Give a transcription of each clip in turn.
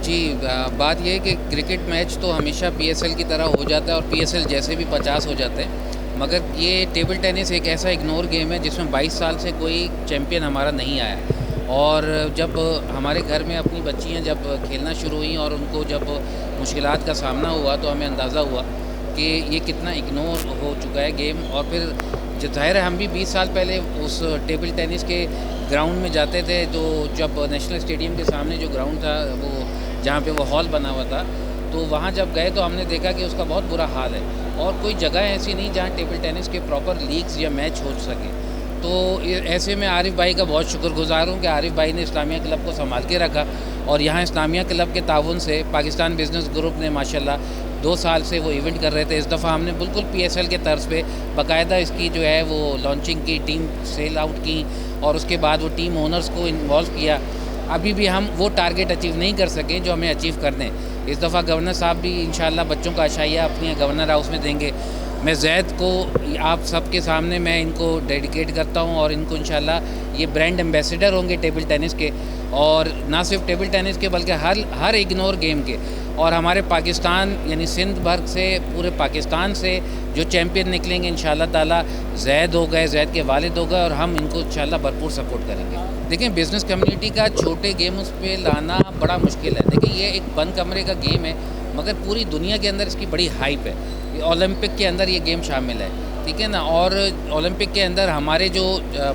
جی بات یہ ہے کہ کرکٹ میچ تو ہمیشہ پی ایس ایل کی طرح ہو جاتا ہے اور پی ایس ایل جیسے بھی 50 ہو جاتے ہیں، مگر یہ ٹیبل ٹینس ایک ایسا اگنور گیم ہے جس میں 22 سال سے کوئی چیمپئن ہمارا نہیں آیا، اور جب ہمارے گھر میں اپنی بچیاں جب کھیلنا شروع ہوئیں اور ان کو جب مشکلات کا سامنا ہوا تو ہمیں اندازہ ہوا کہ یہ کتنا اگنور ہو چکا ہے گیم، اور پھر ظاہر ہے ہم بھی 20 سال پہلے اس ٹیبل ٹینس کے گراؤنڈ میں جاتے تھے، تو جب نیشنل اسٹیڈیم کے سامنے جو گراؤنڈ تھا وہ جہاں پہ وہ ہال بنا ہوا تھا، تو وہاں جب گئے تو ہم نے دیکھا کہ اس کا بہت برا حال ہے، اور کوئی جگہ ایسی نہیں جہاں ٹیبل ٹینس کے پراپر لیگز یا میچ ہو سکے۔ تو ایسے میں عارف بھائی کا بہت شکر گزار ہوں کہ عارف بھائی نے اسلامیہ کلب کو سنبھال کے رکھا، اور یہاں اسلامیہ کلب کے تعاون سے پاکستان بزنس گروپ نے ماشاءاللہ 2 سال سے وہ ایونٹ کر رہے تھے۔ اس دفعہ ہم نے بالکل پی ایس ایل کے طرز پہ باقاعدہ اس کی جو ہے وہ لانچنگ کی، ٹیم سیل آؤٹ کی، اور اس کے بعد وہ ٹیم اونرز کو انوالو کیا۔ ابھی بھی ہم وہ ٹارگیٹ اچیو نہیں کر سکیں جو ہمیں اچیو کرنے۔ اس دفعہ گورنر صاحب بھی انشاءاللہ بچوں کا عشائیہ اپنی گورنر ہاؤس میں دیں گے۔ میں زید کو آپ سب کے سامنے میں ان کو ڈیڈیکیٹ کرتا ہوں، اور ان کو انشاءاللہ یہ برانڈ ایمبیسڈر ہوں گے ٹیبل ٹینس کے، اور نہ صرف ٹیبل ٹینس کے بلکہ ہر اگنور گیم کے، اور ہمارے پاکستان یعنی سندھ بھر سے، پورے پاکستان سے جو چیمپئن نکلیں گے انشاءاللہ تعالی، زید ہو گئے، زید کے والد ہو گئے، اور ہم ان کو انشاءاللہ بھرپور سپورٹ کریں گے۔ دیکھیں بزنس کمیونٹی کا چھوٹے گیمز پہ لانا بڑا مشکل ہے۔ دیکھیں یہ ایک بند کمرے کا گیم ہے، مگر پوری دنیا کے اندر اس کی بڑی ہائپ ہے۔ اولمپک کے اندر یہ گیم شامل ہے، ٹھیک ہے نا، اور اولمپک کے اندر ہمارے جو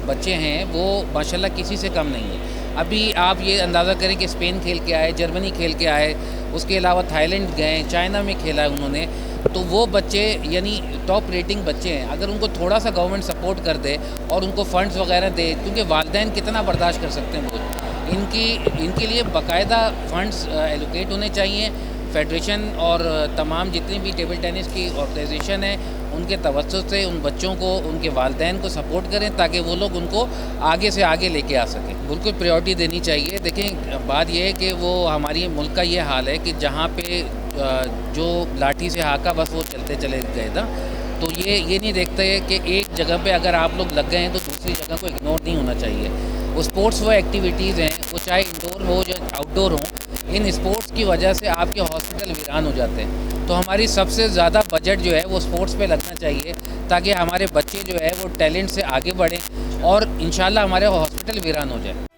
بچے ہیں وہ ماشاءاللہ کسی سے کم نہیں ہیں۔ ابھی آپ یہ اندازہ کریں کہ اسپین کھیل کے آئے، جرمنی کھیل کے آئے، اس کے علاوہ تھائی لینڈ گئے، چائنا میں کھیلا ہے انہوں نے، تو وہ بچے یعنی ٹاپ ریٹنگ بچے ہیں۔ اگر ان کو تھوڑا سا گورنمنٹ سپورٹ کر دے اور ان کو فنڈز وغیرہ دے، کیونکہ والدین کتنا برداشت کر سکتے ہیں وہ، ان کے لیے باقاعدہ فنڈز ایلوکیٹ ہونے چاہیے۔ فیڈریشن اور تمام جتنی بھی ٹیبل ٹینس کی آرگنائزیشن ہے ان کے توسط سے ان بچوں کو، ان کے والدین کو سپورٹ کریں تاکہ وہ لوگ ان کو آگے سے آگے لے کے آ سکیں۔ بالکل پریورٹی دینی چاہیے۔ دیکھیں بات یہ ہے کہ وہ ہماری ملک کا یہ حال ہے کہ جہاں پہ جو لاٹھی سے ہاکا بس وہ چلتے چلے گئے تھا، تو یہ نہیں دیکھتے کہ ایک جگہ پہ اگر آپ لوگ لگ گئے ہیں تو دوسری جگہ کو اگنور نہیں ہونا چاہیے۔ وہ اسپورٹس وہ ایکٹیویٹیز ہیں، وہ چاہے انڈور ہو یا آؤٹ ڈور ہوں، ان اسپورٹس کی وجہ سے آپ کے ہاسپٹل ویران ہو جاتے ہیں۔ تو ہماری سب سے زیادہ بجٹ جو ہے وہ اسپورٹس پہ لگنا چاہیے تاکہ ہمارے بچے جو ہے وہ ٹیلنٹ سے آگے بڑھیں اور انشاءاللہ ہمارے ہاسپٹل ویران ہو جائیں۔